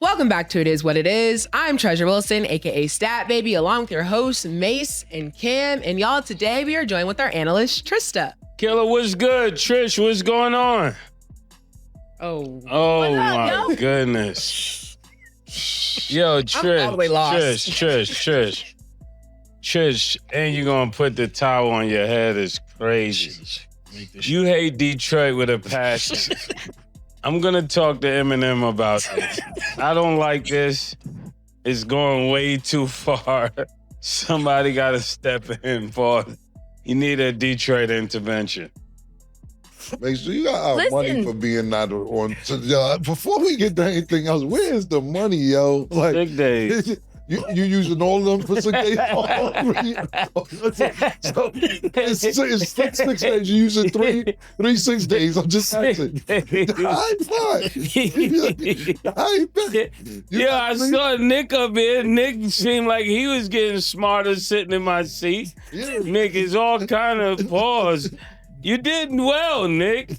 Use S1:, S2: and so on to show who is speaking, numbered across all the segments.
S1: Welcome back to It Is What It Is. I'm Treasure Wilson, aka Stat Baby, along with your hosts Mace and Cam. And y'all, today we are joined with our analyst Trista.
S2: Killer, what's good? Trish, what's going on?
S1: Oh
S2: my goodness. Yo, Trish,
S1: all the way lost.
S2: Trish, and you gonna put the towel on your head is crazy. You hate Detroit with a passion. I'm gonna talk to Eminem about this. I don't like this. It's going way too far. Somebody gotta step in for it. You need a Detroit intervention.
S3: Make sure you got our money for being not on. Before we get to anything else, where's the money, yo? Like,
S2: Sick days.
S3: You using all of them for 6 days? So it's 6 days. You using three 6 days. I'm just asking. I bet.
S2: Yeah, I saw Nick up here. Nick seemed like he was getting smarter sitting in my seat.
S3: Yeah.
S2: Nick is all kind of pause. You did well, Nick.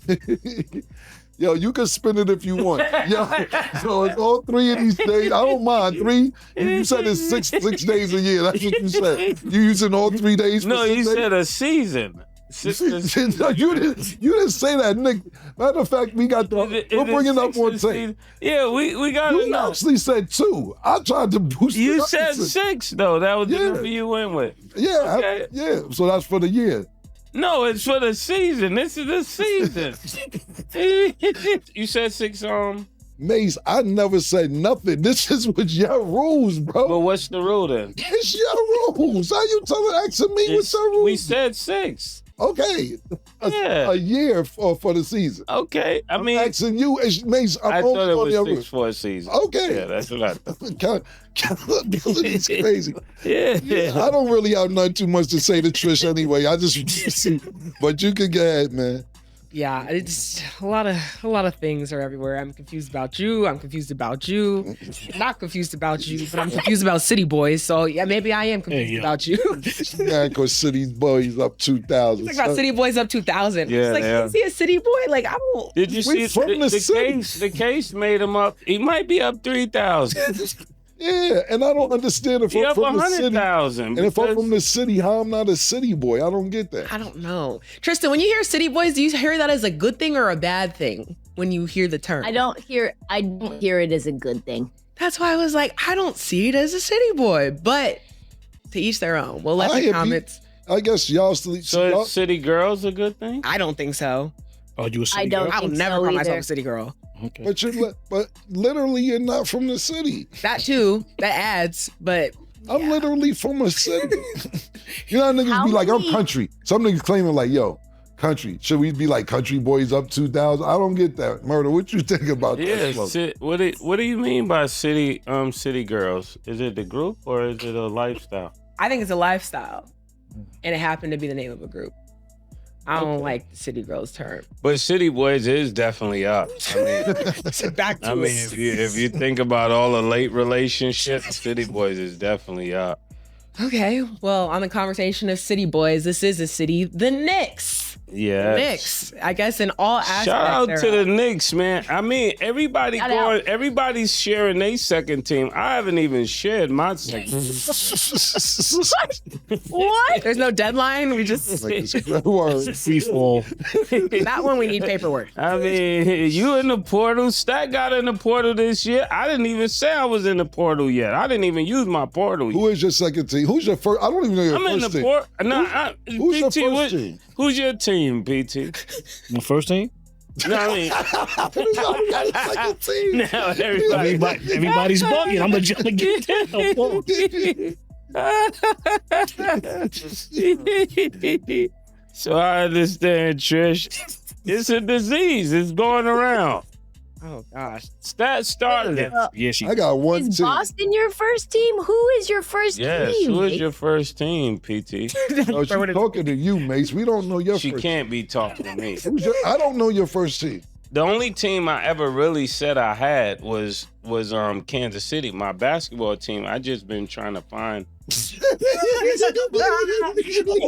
S3: Yo, you can spend it if you want. Yo, so it's all 3 of these days. I don't mind. 3. You said it's six days a year. That's what you said. You using all 3 days?
S2: No, you
S3: days?
S2: said a season.
S3: No, you didn't say that, Nick. Matter of fact, we got we're bringing up one thing.
S2: Yeah, we got
S3: You actually said 2. I tried to boost it.
S2: You
S3: up
S2: said 6 though. That was the number you went with.
S3: Yeah,
S2: Okay.
S3: yeah. So that's for the year.
S2: No, it's for the season. This is the season. You said 6
S3: Mace, I never said nothing. This is with your rules, bro.
S2: But what's the rule then?
S3: It's your rules. How you asking me what's your rules?
S2: We said 6.
S3: Okay. A year for the season.
S2: Okay.
S3: I'm asking you, Mace,
S2: I thought it was 6 for a season.
S3: Okay.
S2: Yeah, that's what I thought.
S3: It's crazy.
S2: Yeah.
S3: I don't really have nothing too much to say to Trish anyway. I just, but you can go ahead, man.
S1: Yeah, it's a lot of things are everywhere. I'm confused about you. I'm confused about you. Not confused about you, but I'm confused about City Boys. So yeah, maybe I am confused about you.
S3: Yeah, because City Boys up 2,000.
S1: It's like about City Boys up 2,000.
S2: Yeah,
S1: it's like, is he a City Boy? Like, I don't.
S2: Did you see the case made him up? He might be up 3,000.
S3: Yeah, and I don't understand if I'm from the city.
S2: 100,000.
S3: And if I'm from the city, how I'm not a city boy? I don't get that.
S1: I don't know. Tristan, when you hear City Boys, do you hear that as a good thing or a bad thing when you hear the term?
S4: I don't hear it as a good thing.
S1: That's why I was like, I don't see it as a city boy, but to each their own. We'll let the comments.
S3: I guess y'all still.
S2: So is city girls a good thing?
S1: I don't think so.
S5: Oh, you a city girl?
S1: I would never call myself a city girl.
S5: Okay.
S3: But literally, you're not from the city.
S1: That too. That adds. But
S3: I'm literally from a city. You know how niggas be like, I'm country. Some niggas claiming like, yo, country. Should we be like country boys up 2,000? I don't get that. Murder, what you think about that?
S2: What do you mean by city girls? Is it the group or is it a lifestyle?
S1: I think it's a lifestyle, and it happened to be the name of a group. I don't like the city girls term.
S2: But City Boys is definitely up. If you think about all the late relationships, City Boys is definitely up.
S1: Okay, well, on the conversation of City Boys, this is a city, the Knicks.
S2: Yeah.
S1: Knicks, I guess in all aspects.
S2: Shout out to the Knicks, man. I mean, everybody's sharing their second team. I haven't even shared my second team.
S1: What? There's no deadline. We just
S5: Free fall.
S1: That one we need paperwork.
S2: I mean, you in the portal. Stat got in the portal this year. I didn't even say I was in the portal yet. I didn't even use my portal yet.
S3: Who is your second team? Who's your first? I don't even know your first team. Who's your first team?
S2: Who's your team, PT?
S5: My first team?
S2: No, I mean, now
S5: everybody's bugging. I'm gonna get
S2: down. So I understand, Trish. It's a disease. It's going around.
S1: Oh gosh.
S2: Stat started it.
S3: I got one
S4: Is
S3: team.
S4: Boston your first team? Who is your first
S2: Yes,
S4: team?
S2: who is your first team, PT?
S3: No, she's talking to you, Mace. We don't know your first
S2: She can't be talking to me.
S3: I don't know your first team.
S2: the only team I ever really said I had was Kansas City. My basketball team, I just been trying to find.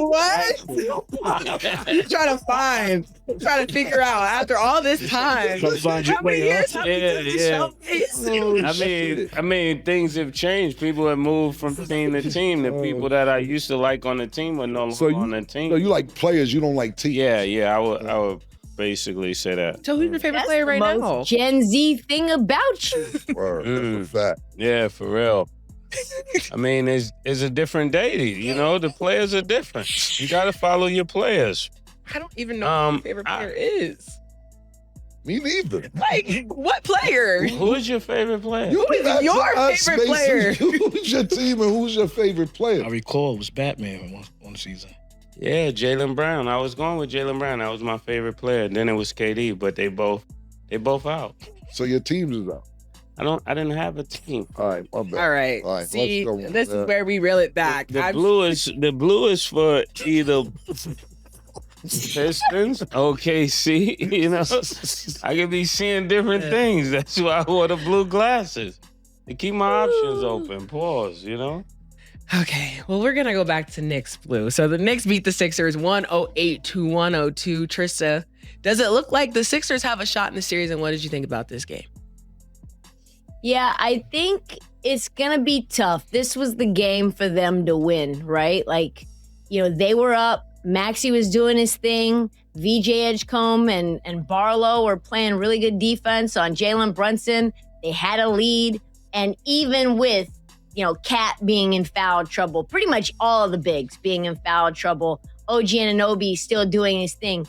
S1: What? You trying to figure out after all this time. How many years have we done this show?
S2: I mean, things have changed. People have moved from team to team. The people that I used to like on the team are no longer on the team.
S3: So you like players, you don't like teams.
S2: Yeah, I would basically say that.
S1: So who's your favorite player right now?
S4: Gen Z thing about you.
S3: Word, fact.
S2: Yeah, for real. I mean, it's a different day. You know, the players are different. You got to follow your players.
S1: I don't even know who my favorite player is.
S3: Me neither.
S1: Like, what player?
S2: Who is your favorite player?
S1: Who is your favorite player?
S3: Who's your team and who's your favorite player?
S5: I recall it was Batman one season.
S2: Yeah, Jaylen Brown. I was going with Jaylen Brown. That was my favorite player. Then it was KD, but they both out.
S3: So your team is out.
S2: I didn't have a team.
S3: All right, my bad.
S1: All right.
S3: All right,
S1: See,
S3: let's go.
S1: this is where we reel it back.
S2: The blue is for either Pistons, OKC. You know, I could be seeing different things. That's why I wore the blue glasses to keep my options open. Pause. You know.
S1: Okay, well, we're going to go back to Knicks blue. So the Knicks beat the Sixers 108 to 102. Trista, does it look like the Sixers have a shot in the series, and what did you think about this game?
S4: Yeah, I think it's going to be tough. This was the game for them to win, right? Like, you know, they were up. Maxey was doing his thing. VJ Edgecombe and Barlow were playing really good defense on Jalen Brunson. They had a lead. And even with, you know, Cat being in foul trouble, pretty much all of the bigs being in foul trouble, OG Anunoby still doing his thing,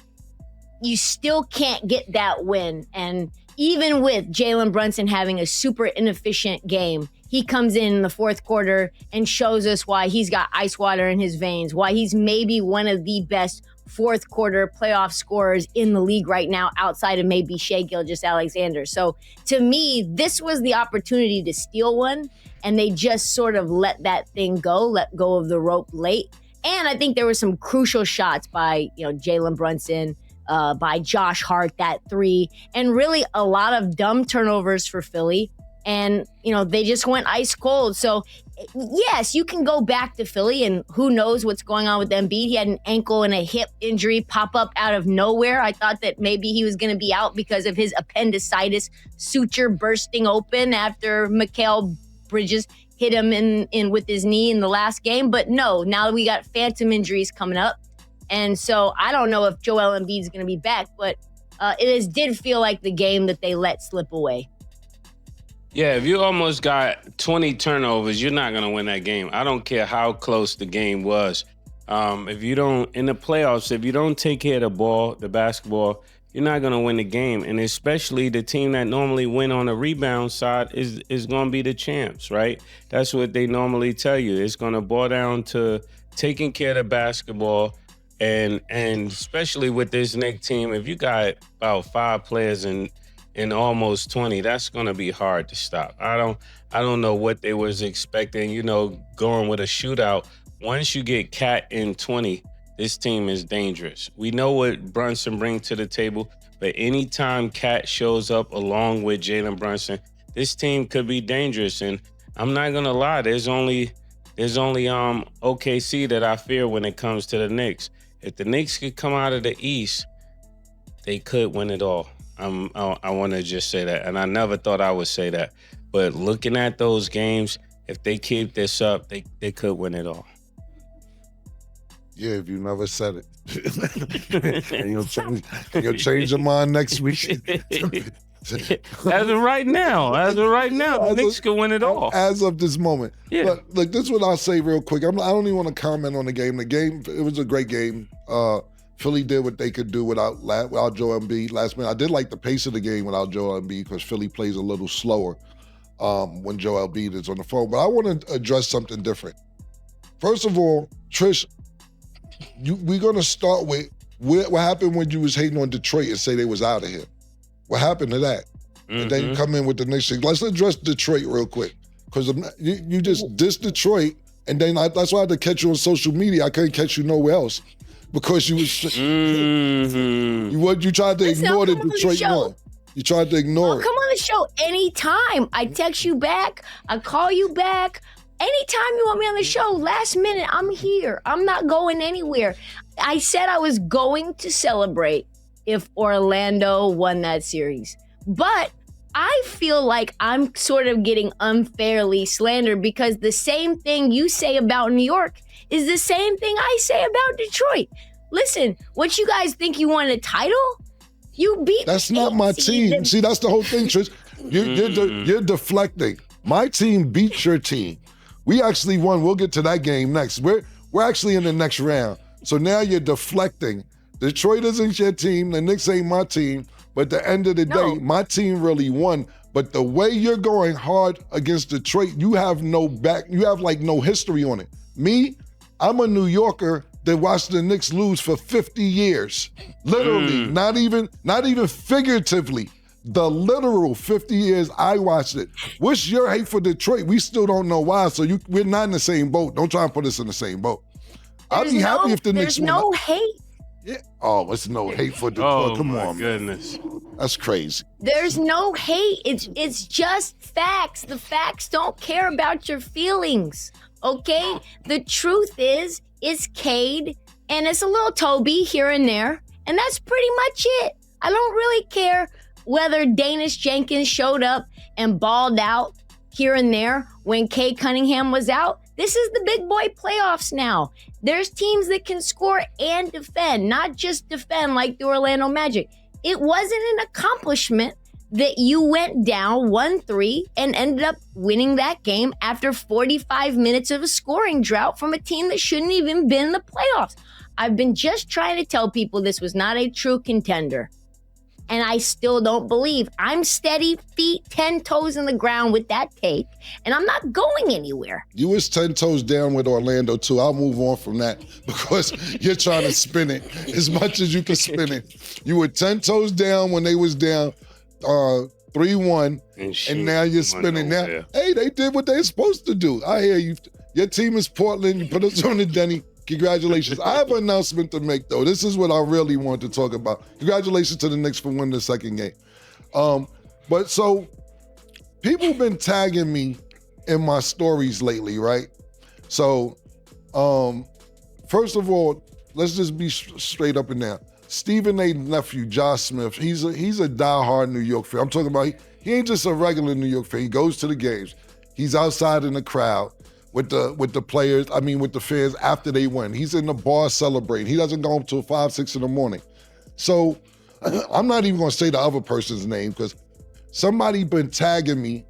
S4: you still can't get that win. And even with Jalen Brunson having a super inefficient game, he comes in the fourth quarter and shows us why he's got ice water in his veins, why he's maybe one of the best fourth quarter playoff scorers in the league right now, outside of maybe Shai Gilgeous-Alexander. So to me, this was the opportunity to steal one, and they just sort of let that thing go, let go of the rope late. And I think there were some crucial shots by, you know, Jalen Brunson, by Josh Hart, that three, and really a lot of dumb turnovers for Philly. And, you know, they just went ice cold. So, yes, you can go back to Philly, and who knows what's going on with Embiid. He had an ankle and a hip injury pop up out of nowhere. I thought that maybe he was going to be out because of his appendicitis suture bursting open after Mikal Bridges hit him in with his knee in the last game. But no, now we got phantom injuries coming up. And so I don't know if Joel Embiid is going to be back, but did feel like the game that they let slip away.
S2: Yeah, if you almost got 20 turnovers, you're not going to win that game. I don't care how close the game was. If you don't, in the playoffs, if you don't take care of the ball, the basketball, you're not going to win the game. And especially the team that normally win on the rebound side is going to be the champs, right? That's what they normally tell you. It's going to boil down to taking care of the basketball. And especially with this Knicks team, if you got about 5 players in almost 20, that's going to be hard to stop. I don't know what they was expecting, you know, going with a shootout. Once you get Cat in 20, this team is dangerous. We know what Brunson brings to the table, but anytime Cat shows up along with Jalen Brunson, this team could be dangerous. And I'm not going to lie, there's only OKC that I fear when it comes to the Knicks. If the Knicks could come out of the East, they could win it all. I want to just say that, and I never thought I would say that. But looking at those games, if they keep this up, they could win it all.
S3: Yeah, if you never said it. And you'll change your mind next week.
S2: As of right now, the Knicks could win it all.
S3: As of this moment.
S2: Yeah.
S3: Look, this is what I'll say real quick. I don't even want to comment on the game. The game, it was a great game. Philly did what they could do without Joel Embiid last minute. I did like the pace of the game without Joel Embiid because Philly plays a little slower when Joel Embiid is on the phone. But I want to address something different. First of all, Trish, we're going to start with what happened when you was hating on Detroit and say they was out of here. What happened to that? Mm-hmm. And then you come in with the Knicks thing. Let's address Detroit real quick because you just dissed Detroit, and then that's why I had to catch you on social media. I couldn't catch you nowhere else. Because you was you tried to ignore the Detroit one. You tried to ignore it.
S4: Come on the show anytime. I text you back. I call you back. Anytime you want me on the show, last minute, I'm here. I'm not going anywhere. I said I was going to celebrate if Orlando won that series. But I feel like I'm sort of getting unfairly slandered because the same thing you say about New York is the same thing I say about Detroit. Listen, what you guys think you won a title? You beat.
S3: That's not my team. See, that's the whole thing, Trish. You're deflecting. My team beat your team. We actually won. We'll get to that game next. We're actually in the next round. So now you're deflecting. Detroit isn't your team. The Knicks ain't my team. But at the end of the day, my team really won. But the way you're going hard against Detroit, you have no history on it. Me, I'm a New Yorker that watched the Knicks lose for 50 years. Literally, not even figuratively. The literal 50 years I watched it. What's your hate for Detroit? We still don't know why, so we're not in the same boat. Don't try and put us in the same boat. I'd be happy if the Knicks won.
S4: There's no hate.
S3: Yeah. Oh, it's no hate for Detroit. Come on,
S2: goodness.
S3: Man. That's crazy.
S4: There's no hate. It's just facts. The facts don't care about your feelings, okay? The truth is, it's Cade and it's a little Toby here and there, and that's pretty much it. I don't really care whether Danish Jenkins showed up and balled out here and there when Cade Cunningham was out. This is the big boy playoffs now. There's teams that can score and defend, not just defend like the Orlando Magic. It wasn't an accomplishment that you went down 1-3 and ended up winning that game after 45 minutes of a scoring drought from a team that shouldn't even been in the playoffs. I've been just trying to tell people this was not a true contender. And I still don't believe. I'm steady, feet 10 toes in the ground with that take, and I'm not going anywhere.
S3: You was 10 toes down with Orlando, too. I'll move on from that because you're trying to spin it as much as you can spin it. You were 10 toes down when they was down 3-1, and now you're spinning. Now, hey, they did what they're supposed to do. I hear you. Your team is Portland. You put us on the Denny. Congratulations. I have an announcement to make, though. This is what I really want to talk about. Congratulations to the Knicks for winning the second game. But so people have been tagging me in my stories lately, right? So first of all, let's just be straight up and down. Stephen A's nephew, Josh Smith, he's a diehard New York fan. I'm talking about he ain't just a regular New York fan. He goes to the games. He's outside in the crowd with the players, with the fans after they win. He's in the bar celebrating. He doesn't go home till 5, 6 in the morning. So I'm not even gonna say the other person's name because somebody been tagging me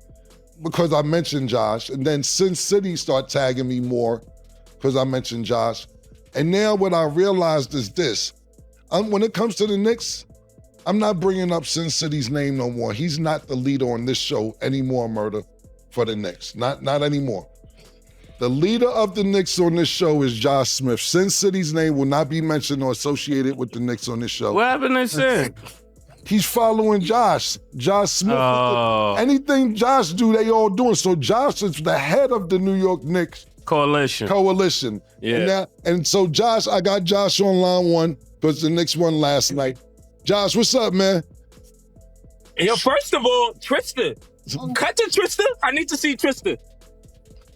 S3: because I mentioned Josh, and then Sin City start tagging me more because I mentioned Josh. And now what I realized is this. When it comes to the Knicks, I'm not bringing up Sin City's name no more. He's not the leader on this show anymore, Murder, for the Knicks. Not anymore. The leader of the Knicks on this show is Josh Smith. Sin City's name will not be mentioned or associated with the Knicks on this show.
S2: What happened to Sin?
S3: He's following Josh. Josh Smith. Anything Josh do, they all doing. So Josh is the head of the New York Knicks Coalition.
S2: Yeah.
S3: And so Josh, I got Josh on line one because the Knicks won last night. Josh, what's up, man?
S6: Yo, first of all, Trista. Cut to Trista. I need to see Trista.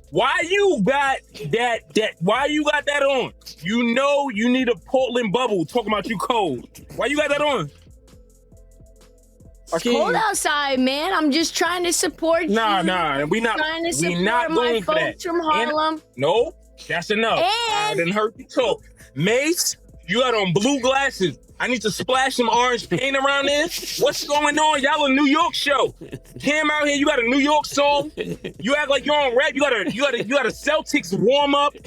S6: Why you got that? Why you got that on? You know you need a Portland bubble talking about you cold. Why you got that on?
S4: It's cold outside, man. I'm just trying to support you.
S6: Nah. We not going for that.
S4: From Harlem.
S6: No, that's enough. I didn't heard you talk. Mace, you got on blue glasses. I need to splash some orange paint around there. What's going on? Y'all a New York show. Cam out here, you got a New York song. You act like you're on rap. You got a Celtics warm up. LA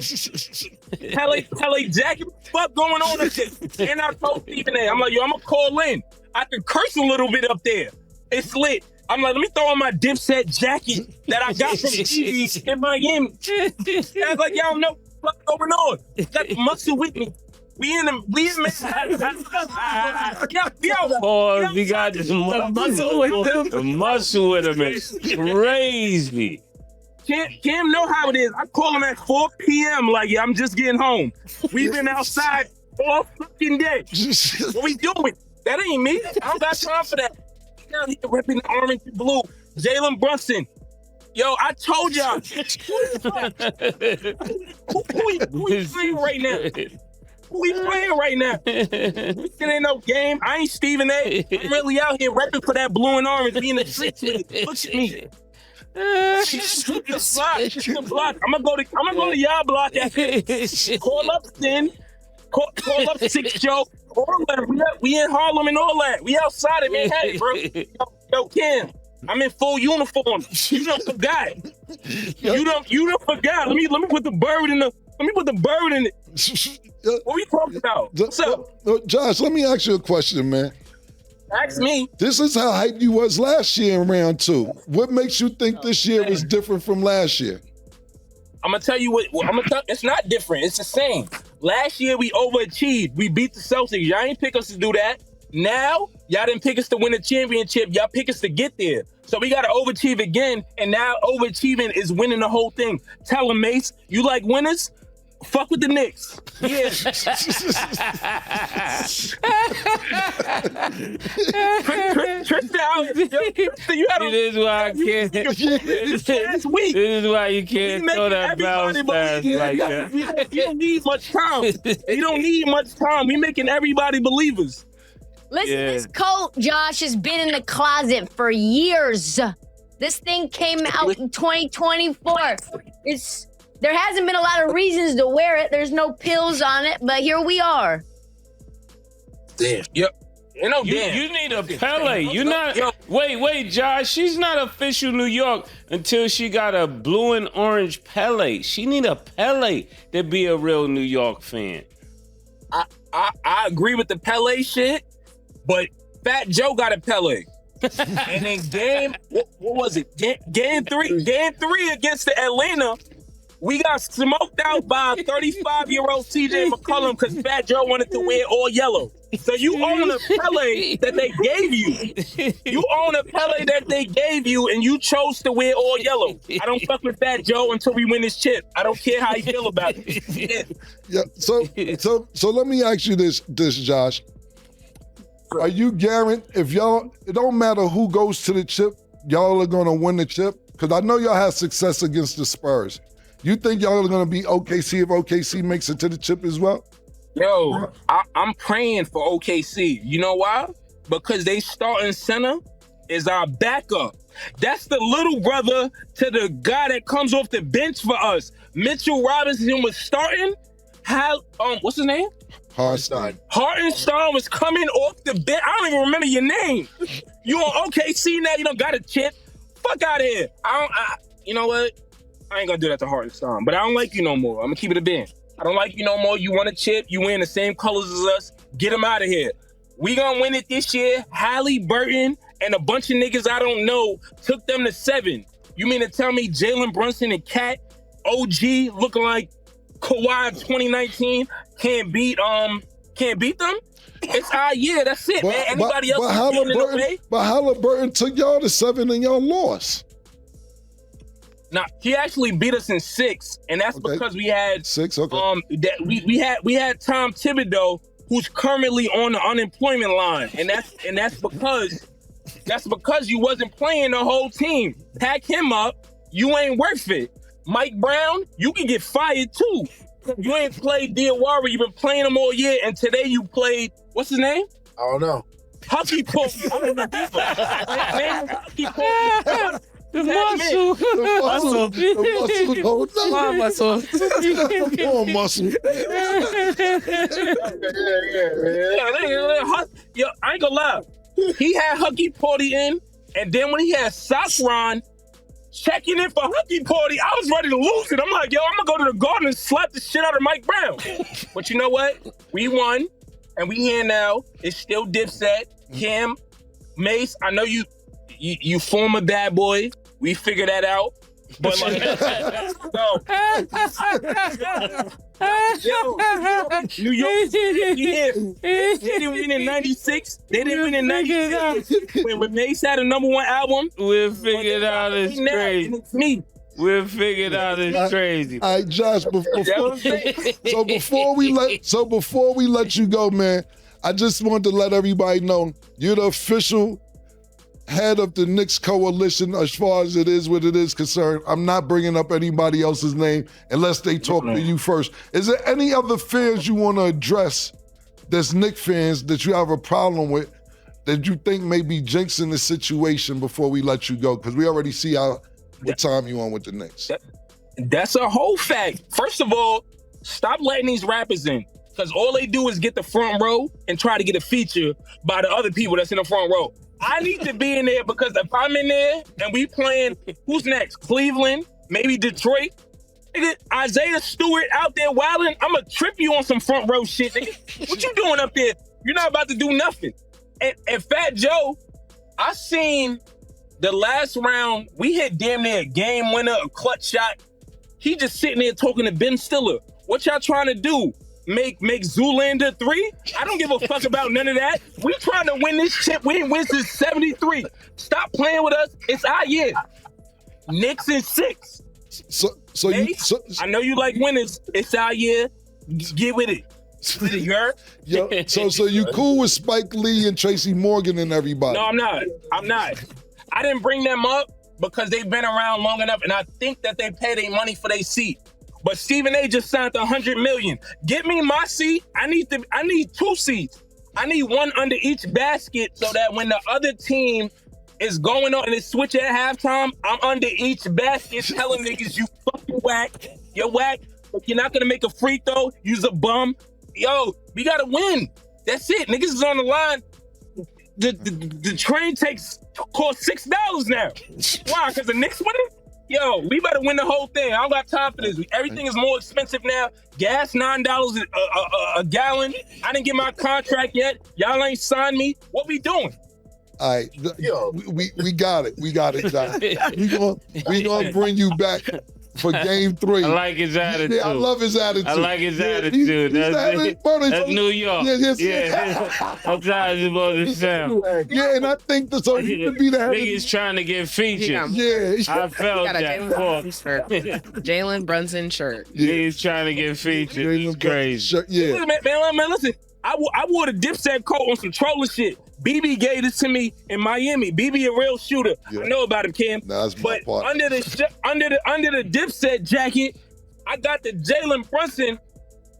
S6: jacket. What the fuck going on up there? And I told Stephen A. I'm like, yo, I'm gonna call in. I can curse a little bit up there. It's lit. I'm like, let me throw on my Dipset jacket that I got from TV in Miami. Act like y'all know what's going on. Got the muscle with me. We in the
S2: we got this muscle with him. The muscle with him is crazy.
S6: Cam know how it is. I call him at 4 p.m. like, yeah, I'm just getting home. We've been outside all fucking day. What we doing? That ain't me. I don't got time for that. out here ripping the orange and blue. Jalen Brunson. Yo, I told y'all. Who he playing right now? Who he playing right now? It ain't no game. I ain't Stephen A. I'm really out here repping for that blue and orange. Be in the streets with it. Look at me. Shoot the block. I'm gonna go to y'all block after. Call up Sin. Call up Six Joe. All that. We in Harlem and all that. We outside of Manhattan, bro. Yo, Kim. I'm in full uniform. You done forgot. You done forgot. Let me put the bird in the. Let me put the bird in it. What we talking about? What's up?
S3: Josh, let me ask you a question, man.
S6: Ask me.
S3: This is how hyped you was last year in round 2. What makes you think this year is different from last year?
S6: I'm gonna tell you what. It's not different. It's the same. Last year we overachieved. We beat the Celtics. Y'all ain't pick us to do that. Now y'all didn't pick us to win a championship. Y'all pick us to get there. So we gotta overachieve again. And now overachieving is winning the whole thing. Tell them, Mace, you like winners? Fuck with the Knicks. Yeah. Tristan, you had
S2: This is why I can't.
S6: last week.
S2: This is why you can't throw that bounce pass like that.
S6: You don't need much time. You don't need much time. We making everybody believers.
S4: Listen, this coat, Josh, has been in the closet for years. This thing came out in 2024. There hasn't been a lot of reasons to wear it. There's no pills on it, but here we are.
S6: Damn. Yep.
S2: You need a Pele. You not. Wait, Josh. She's not official New York until she got a blue and orange Pele. She need a Pele to be a real New York fan.
S6: I agree with the Pele shit, but Fat Joe got a Pele. And then what was it? Game three against the Atlanta. We got smoked out by 35-year-old CJ McCollum because Fat Joe wanted to wear all yellow. So you own a Pele that they gave you. You own a Pele that they gave you, and you chose to wear all yellow. I don't fuck with Fat Joe until we win this chip. I don't care how you feel about it.
S3: Yeah. So let me ask you this, Josh. Are you guaranteed if y'all? It don't matter who goes to the chip. Y'all are gonna win the chip because I know y'all had success against the Spurs. You think y'all are gonna be OKC if OKC makes it to the chip as well?
S6: Yo, I'm praying for OKC. You know why? Because they starting center is our backup. That's the little brother to the guy that comes off the bench for us. Mitchell Robinson was starting. What's his name?
S3: Hartenstein.
S6: Hartenstein was coming off the bench. I don't even remember your name. You on OKC now? You don't got a chip? Fuck out of here. You know what? I ain't gonna do that to Hartenstein, but I don't like you no more. I'm gonna keep it a bench. I don't like you no more. You want a chip? You wearing the same colors as us? Get him out of here. We gonna win it this year. Halliburton and a bunch of niggas I don't know took them to 7. You mean to tell me Jalen Brunson and Cat, OG, looking like Kawhi 2019, can't beat them? It's our year. That's it, man. Anybody else?
S3: But Halliburton took y'all to 7 and y'all lost.
S6: Nah, he actually beat us in 6, and that's because we had
S3: 6. Okay.
S6: We had Tom Thibodeau, who's currently on the unemployment line, and that's because you wasn't playing the whole team. Pack him up. You ain't worth it. Mike Brown, you can get fired too. You ain't played Diawara. You've been playing him all year, and today you played. What's his name?
S3: I don't know.
S6: Hucky Pope. Hucky Pope.
S2: The muscle.
S6: Yo, I ain't gonna lie. He had Huggy Porty in, and then when he had Safran checking in for Huggy Porty, I was ready to lose it. I'm like, yo, I'm gonna go to the Garden and slap the shit out of Mike Brown. But you know what? We won, and we here now. It's still Dipset, Cam, Mace. I know you former bad boy. We figured that out. But like, New York, they didn't win in 96. They didn't win in 96. When Mace had a #1 album,
S2: we'll figure it out. It's crazy.
S6: It's me.
S2: We'll figure it out. It's crazy.
S3: All right, Josh. Before we let you go, man, I just wanted to let everybody know you're the official head of the Knicks coalition, as far as it is what it is concerned, I'm not bringing up anybody else's name unless they talk to you first. Is there any other fans you want to address that's Knicks fans that you have a problem with that you think may be jinxing the situation before we let you go? Because we already see what time you on with the Knicks.
S6: That's a whole fact. First of all, stop letting these rappers in. Because all they do is get the front row and try to get a feature by the other people that's in the front row. I need to be in there because if I'm in there and we playing, who's next? Cleveland, maybe Detroit. Nigga, Isaiah Stewart out there wilding, I'm going to trip you on some front row shit. Nigga. What you doing up there? You're not about to do nothing. And Fat Joe, I seen the last round, we hit damn near a game winner, a clutch shot. He just sitting there talking to Ben Stiller. What y'all trying to do? Make Zoolander 3? I don't give a fuck about none of that. We trying to win this chip. We didn't win since 73. Stop playing with us. It's our year. Knicks in 6. I know you like winners. It's our year. Get with it. You heard?
S3: Yo, so you cool with Spike Lee and Tracy Morgan and everybody?
S6: No, I'm not. I didn't bring them up because they've been around long enough, and I think that they pay their money for their seat. But Stephen A just signed $100 million. Get me my seat. I need 2 seats. I need one under each basket so that when the other team is going on and it's switch at halftime, I'm under each basket telling niggas you fucking whack. You're whack. If you're not gonna make a free throw, use a bum. Yo, we gotta win. That's it. Niggas is on the line. The train costs $6 now. Why? Because the Knicks winning? Yo, we better win the whole thing. I don't got time for this. Everything is more expensive now. Gas, $9 a gallon. I didn't get my contract yet. Y'all ain't signed me. What we doing?
S3: All right, we got it. We got it, John. We gonna bring you back for game 3.
S2: I like his attitude.
S3: Yeah, I love his attitude.
S2: I like his attitude. That's New York. Yeah. I'm trying to supposed to sound.
S3: Yeah, and I think that so he could be the head.
S2: Niggas trying to get featured.
S3: Yeah.
S2: I felt that.
S1: Jalen Brunson shirt.
S2: Niggas trying to get featured. It's crazy.
S3: Yeah.
S6: Man, listen. I wore the Dipset coat on some trolling shit. BB gave this to me in Miami. BB a real shooter. Yeah. I know about him, Cam.
S3: Nah, that's my part.
S6: Under the Dipset jacket, I got the Jalen Brunson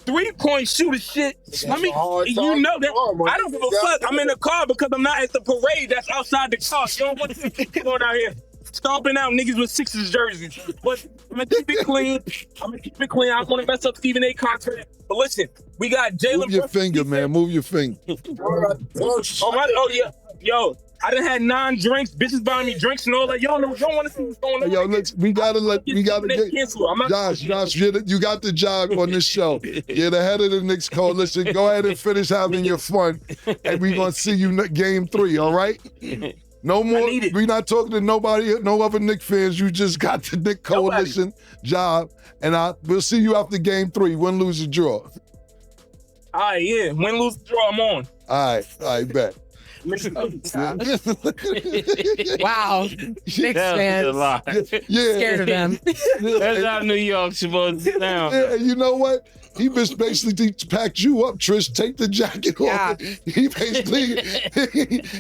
S6: 3-point shooter shit. I mean, you know that. I don't give a fuck. I'm in the car because I'm not at the parade that's outside the car. You don't want to see people going out here stomping out niggas with Sixers jerseys. But I'm going to keep it clean. I don't want to mess up Stephen A. contract. But listen, we got Jalen.
S3: Move your finger, man. Move your finger.
S6: Oh, yeah. Yo, I done had 9 drinks. Bitches buying me drinks and all that. Y'all don't want to see what's going on.
S3: Yo, we gotta get. Josh, you got the job on this show. You're the head of the Knicks coalition. Go ahead and finish having your fun. And we're going to see you game 3, all right? No more. We're not talking to nobody, no other Knicks fans. You just got the Knicks coalition job. And we'll see you after game 3. Win, lose, or draw.
S6: All right, yeah. Win, lose, or draw, I'm on.
S3: All right, bet.
S1: Wow. Knicks fans.
S3: Yeah.
S1: Scared of them.
S2: That's how New York's supposed to sound.
S3: Yeah, you know what? He just basically packed you up, Trish. Take the jacket off. He basically,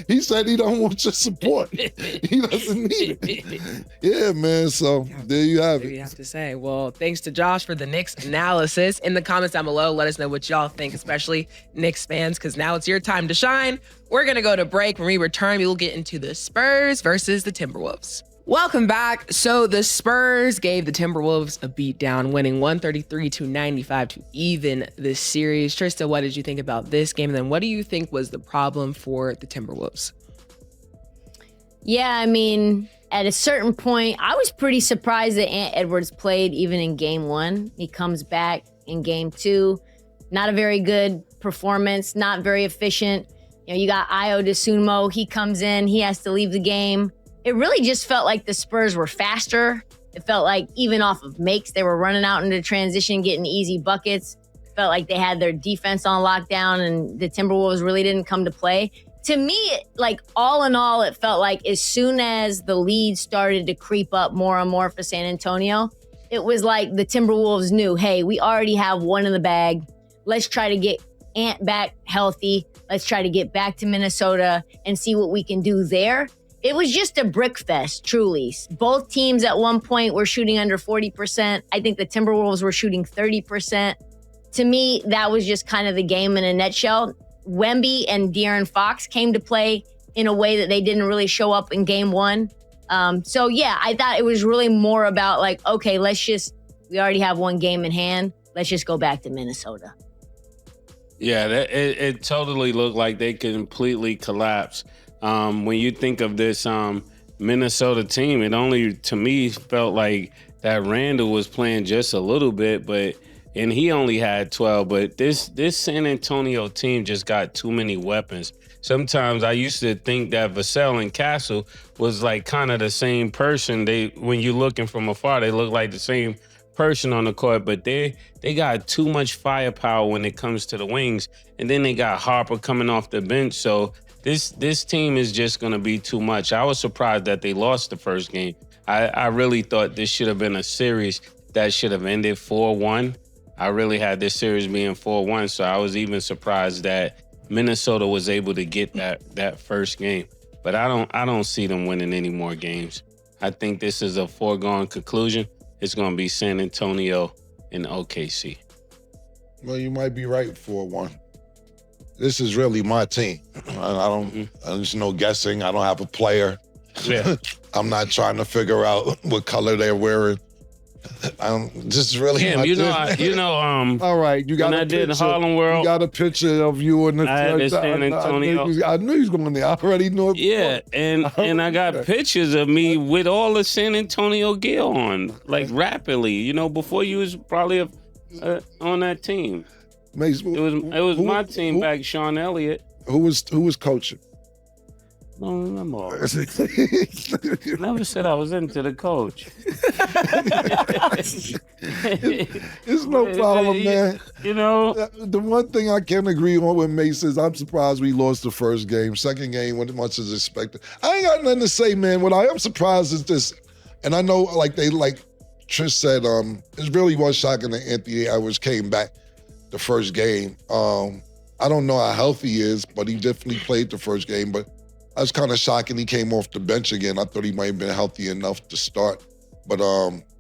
S3: he said he don't want your support. He doesn't need it. Yeah, man. So there you have it.
S1: What do you have to say? Well, thanks to Josh for the Knicks analysis. In the comments down below, let us know what y'all think, especially Knicks fans, because now it's your time to shine. We're going to go to break. When we return, we will get into the Spurs versus the Timberwolves. Welcome back. So the Spurs gave the Timberwolves a beatdown, winning 133-95 to even this series. Trista, what did you think about this game? And then what do you think was the problem for the Timberwolves?
S4: Yeah, I mean, at a certain point, I was pretty surprised that Ant Edwards played even in game 1. He comes back in game 2. Not a very good performance, not very efficient. You know, you got Ayo Dosunmu. He comes in, he has to leave the game. It really just felt like the Spurs were faster. It felt like even off of makes, they were running out into transition, getting easy buckets. It felt like they had their defense on lockdown and the Timberwolves really didn't come to play. To me, like all in all, it felt like as soon as the lead started to creep up more and more for San Antonio, it was like the Timberwolves knew, hey, we already have one in the bag. Let's try to get Ant back healthy. Let's try to get back to Minnesota and see what we can do there. it was just a brick fest, truly. Both teams at one point were shooting under 40%. I think the Timberwolves were shooting 30%. To me, that was just kind of the game in a nutshell. Wemby and De'Aaron Fox came to play in a way that they didn't really show up in game one. So yeah, I thought it was really more about like, okay, we already have one game in hand. Let's just go back to Minnesota.
S2: Yeah, it totally looked like they completely collapsed. When you think of this Minnesota team, it only, to me, felt like that Randall was playing just a little bit, and he only had 12. But this San Antonio team just got too many weapons. Sometimes I used to think that Vassell and Castle was like kind of the same person. When you're looking from afar, they look like the same person on the court, but they got too much firepower when it comes to the wings, and then they got Harper coming off the bench. So this team is just going to be too much. I was surprised that they lost the first game. I really thought this should have been a series that should have ended 4-1. I really had this series being 4-1, so I was even surprised that Minnesota was able to get that first game. But I don't see them winning any more games. I think this is a foregone conclusion. It's going to be San Antonio and OKC.
S3: Well, you might be right, 4-1. This is really my team. There's no guessing. I don't have a player.
S2: Yeah.
S3: I'm not trying to figure out what color they're wearing. Just really.
S2: Damn,
S3: all right, you got
S2: when
S3: a
S2: I
S3: picture.
S2: did Harlem World.
S3: You got a picture of you in the
S2: I had the San Antonio.
S3: I knew he was going there. I already knew it.
S2: Yeah, and I got pictures of me with all the San Antonio gear on, like rapidly. Before you was probably on that team.
S3: Mace,
S2: it was my team back, Sean Elliott.
S3: Who was coaching?
S2: I don't remember. Never said I was into the coach.
S3: It's no problem, man. The one thing I can agree on with Mace is I'm surprised we lost the first game. Second game wasn't much as expected. I ain't got nothing to say, man. What I am surprised is this, and I know like Trish said, it really was shocking that Anthony Edwards came back the first game. I don't know how healthy he is, but he definitely played the first game. But I was kind of shocked he came off the bench again. I thought he might have been healthy enough to start. But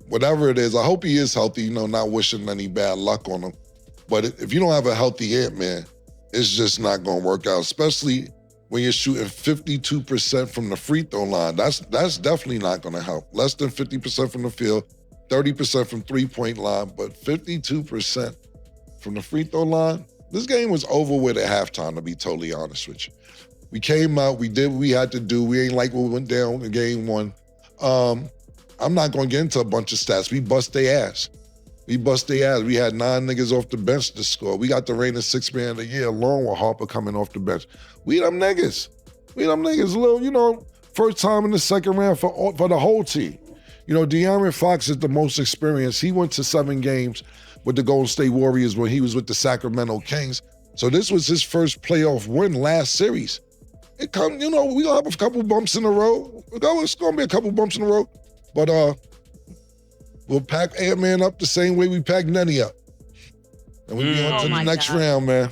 S3: whatever it is, I hope he is healthy, not wishing any bad luck on him. But if you don't have a healthy Ant-Man, it's just not going to work out, especially when you're shooting 52% from the free throw line. That's definitely not going to help. Less than 50% from the field, 30% from three-point line, but 52% from the free throw line. This game was over with at halftime, to be totally honest with you. We came out, we did what we had to do. We ain't like what went down in game one. I'm not going to get into a bunch of stats. We bust their ass. We had 9 niggas off the bench to score. We got the reigning sixth man of the year along with Harper coming off the bench. We them niggas. Little, first time in the second round for the whole team. De'Aaron Fox is the most experienced. He went to 7 games with the Golden State Warriors when he was with the Sacramento Kings. So this was his first playoff win last series. It come, we gonna have a couple bumps in the road. It's gonna be a couple bumps in the road, but we'll pack Ant-Man up the same way we pack Nenny up, and we be on to the next round, man.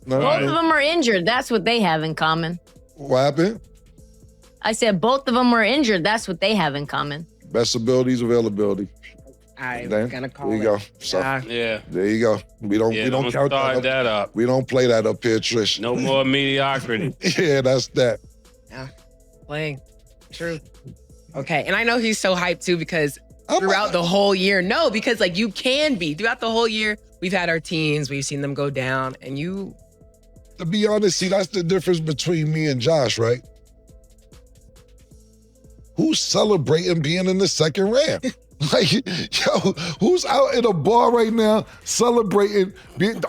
S4: Both of them are injured. That's what they have in common.
S3: What happened?
S4: I said both of them were injured. That's what they have in common.
S3: Best abilities, availability.
S1: I'm gonna call
S3: there you
S1: it.
S3: Go. So,
S2: yeah.
S3: There you go. We don't count
S2: that up.
S3: We don't play that up here, Trish.
S2: No more mediocrity.
S3: Yeah, that's that.
S1: Yeah, playing. True. Okay, and I know he's so hyped too because throughout the whole year, because like you can be throughout the whole year. We've had our teams, we've seen them go down, and you.
S3: To be honest, see, that's the difference between me and Josh, right? Who's celebrating being in the second round? Like, who's out at a bar right now celebrating?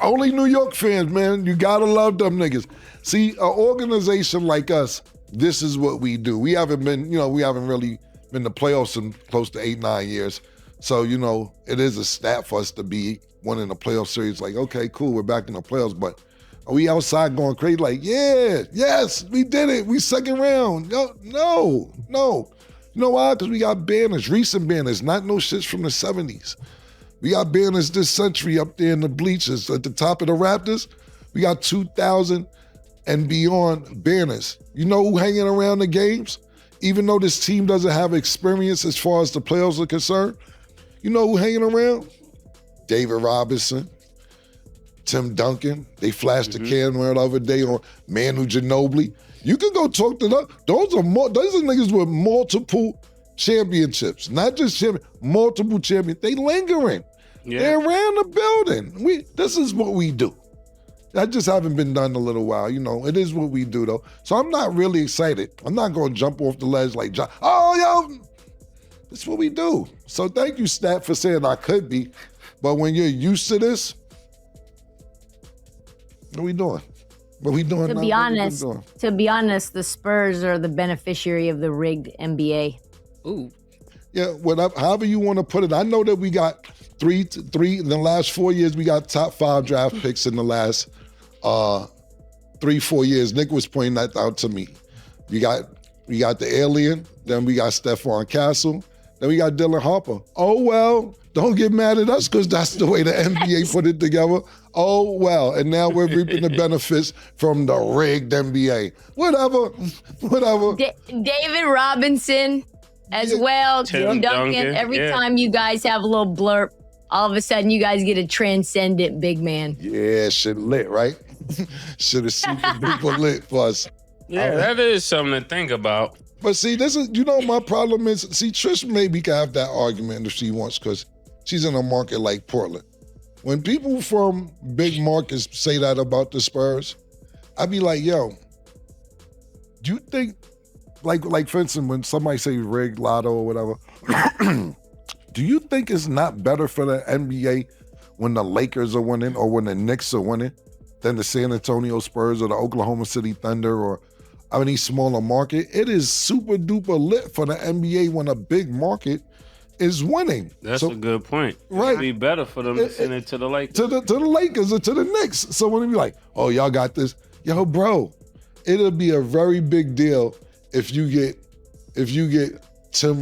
S3: Only New York fans, man. You gotta love them niggas. See, an organization like us, this is what we do. We haven't really been to playoffs in close to 8-9 years. So, it is a stat for us to be winning a playoff series. Like, okay, cool, we're back in the playoffs, but are we outside going crazy? Like, yeah, yes, we did it. We second round. No. You know why? Because we got banners, recent banners, not no shits from the 70s. We got banners this century up there in the bleachers at the top of the Raptors. We got 2,000 and beyond banners. You know who hanging around the games? Even though this team doesn't have experience as far as the playoffs are concerned, you know who hanging around? David Robinson, Tim Duncan. They flashed the camera the other day on Manu Ginobili. You can go talk to them. Those are niggas with multiple championships, not just multiple champions. They lingering. Yeah. They're around the building. This is what we do. I just haven't been done in a little while. You know, it is what we do though. So I'm not really excited. I'm not going to jump off the ledge like, oh, yo, it's what we do. So thank you, Stat, for saying I could be. But when you're used to this, what are we doing? What are we doing?
S4: To be honest, the Spurs are the beneficiary of the rigged NBA.
S1: Ooh.
S3: Yeah, however you want to put it. I know that we got three in the last 4 years. We got top 5 draft picks in the last 3-4 years. Nick was pointing that out to me. We got the alien. Then we got Stephon Castle. Then we got Dylan Harper. Oh well, don't get mad at us because that's the way the NBA put it together. Oh well, and now we're reaping the benefits from the rigged NBA. Whatever.
S4: David Robinson. As well, Tim Duncan. Every time you guys have a little blurb, all of a sudden you guys get a transcendent big man.
S3: Yeah, shit lit, right? Should have seen the people lit for us.
S2: Yeah, that is something to think about.
S3: But see, my problem is, Trish maybe can have that argument if she wants, because she's in a market like Portland. When people from big markets say that about the Spurs, I'd be like, yo, do you think, like for instance, when somebody say rigged lotto or whatever, do you think it's not better for the NBA when the Lakers are winning or when the Knicks are winning than the San Antonio Spurs or the Oklahoma City Thunder or any smaller market? It is super duper lit for the NBA when a big market is winning.
S2: That's a good point.
S3: Right.
S2: It'd be better for them to send it to the Lakers.
S3: To the Lakers or to the Knicks. So when they be like, oh, y'all got this. Yo, bro, it'll be a very big deal if you get Tim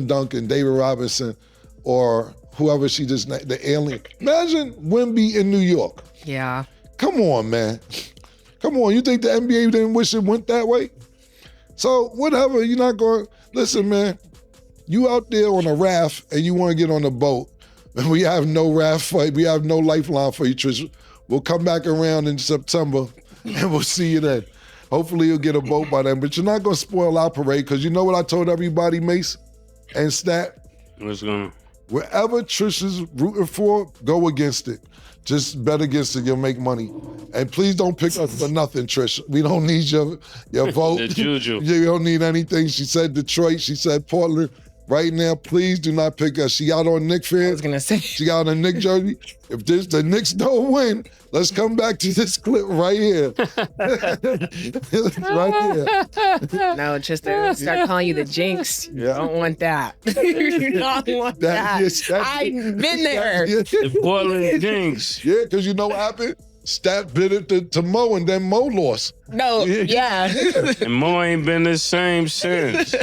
S3: Duncan, David Robinson, or whoever she just named, the alien. Imagine Wemby in New York.
S1: Yeah.
S3: Come on, man. Come on. You think the NBA didn't wish it went that way? So whatever, you're not going, listen, man, you out there on a raft and you want to get on a boat, and we have no raft fight, we have no lifeline for you, Trish. We'll come back around in September and we'll see you then. Hopefully you'll get a boat by then, but you're not going to spoil our parade, because you know what I told everybody, Mace and Stat?
S2: What's going on?
S3: Wherever Trish is rooting for, go against it. Just bet against it, you'll make money. And please don't pick us for nothing, Trish. We don't need your vote.
S2: The juju.
S3: You don't need anything. She said Detroit, she said Portland. Right now, please do not pick us. She out on Knicks fans.
S1: I was going to say.
S3: She got on a Knicks jersey. If the Knicks don't win, let's come back to this clip right here. Right here.
S1: No, just to start calling you the jinx. You don't want that. You don't want that. I've been there.
S2: The Portland jinx.
S3: Yeah, because you know what happened? Stat bid it to Mo, and then Mo lost.
S1: No, yeah.
S2: And Mo ain't been the same since.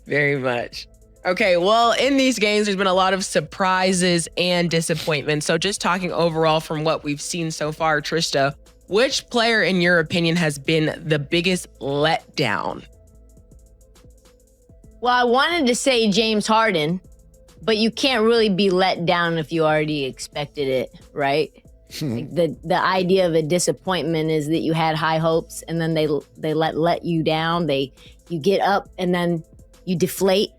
S1: Very much. Okay, well, in these games, there's been a lot of surprises and disappointments. So just talking overall from what we've seen so far, Trista, which player, in your opinion, has been the biggest letdown?
S4: Well, I wanted to say James Harden, but you can't really be let down if you already expected it, right? Like the idea of a disappointment is that you had high hopes and then they let you down. You get up and then you deflate.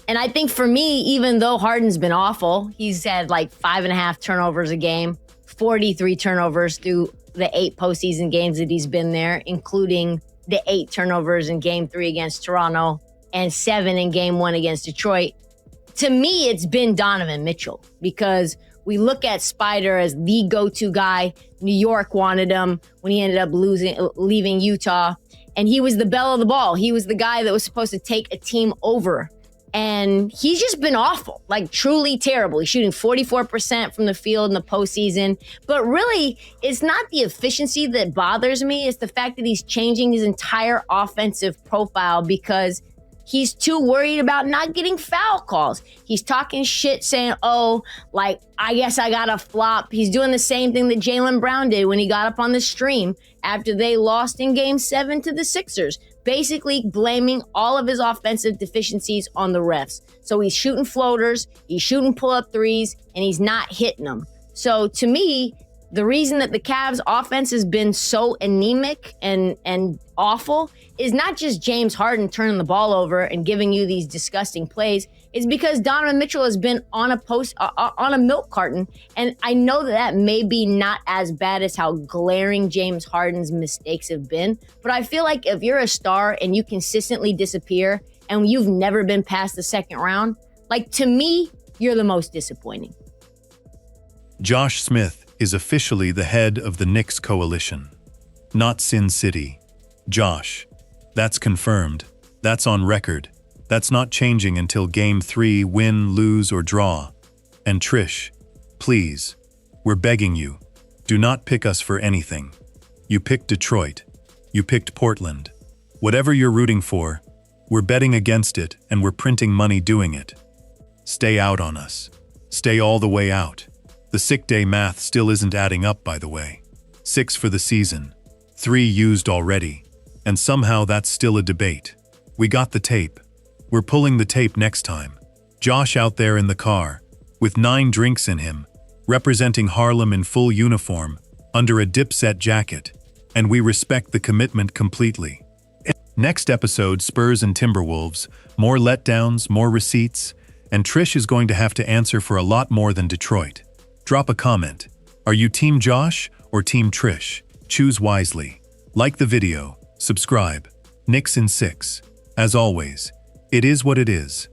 S4: And I think for me, even though Harden's been awful, he's had like 5.5 turnovers a game, 43 turnovers through the 8 postseason games that he's been there, including the 8 turnovers in game 3 against Toronto and 7 in game 1 against Detroit. To me, it's been Donovan Mitchell, because we look at Spider as the go-to guy. New York wanted him when he ended up leaving Utah. And he was the belle of the ball. He was the guy that was supposed to take a team over. And he's just been awful, like truly terrible. He's shooting 44% from the field in the postseason. But really, it's not the efficiency that bothers me. It's the fact that he's changing his entire offensive profile, because He's too worried about not getting foul calls. He's talking shit saying, oh, like, I guess I got to flop. He's doing the same thing that Jaylen Brown did when he got up on the stream after they lost in Game 7 to the Sixers, basically blaming all of his offensive deficiencies on the refs. So he's shooting floaters, he's shooting pull-up threes, and he's not hitting them. So to me, the reason that the Cavs offense has been so anemic and awful is not just James Harden turning the ball over and giving you these disgusting plays. It's because Donovan Mitchell has been on a milk carton. And I know that may be not as bad as how glaring James Harden's mistakes have been. But I feel like if you're a star and you consistently disappear and you've never been past the second round, like, to me, you're the most disappointing.
S7: Josh Smith is officially the head of the Knicks coalition, not Sin City. Josh, that's confirmed. That's on record. That's not changing until Game 3, win, lose, or draw. And Trish, please, we're begging you, do not pick us for anything. You picked Detroit. You picked Portland. Whatever you're rooting for, we're betting against it and we're printing money doing it. Stay out on us. Stay all the way out. The sick day math still isn't adding up, by the way. 6 for the season, 3 used already, and somehow that's still a debate. We got the tape. We're pulling the tape next time. Josh out there in the car, with 9 drinks in him, representing Harlem in full uniform, under a Dipset jacket, and we respect the commitment completely. Next episode, Spurs and Timberwolves, more letdowns, more receipts, and Trish is going to have to answer for a lot more than Detroit. Drop a comment. Are you Team Josh or Team Trish? Choose wisely. Like the video, subscribe. Knicks in 6. As always, it is what it is.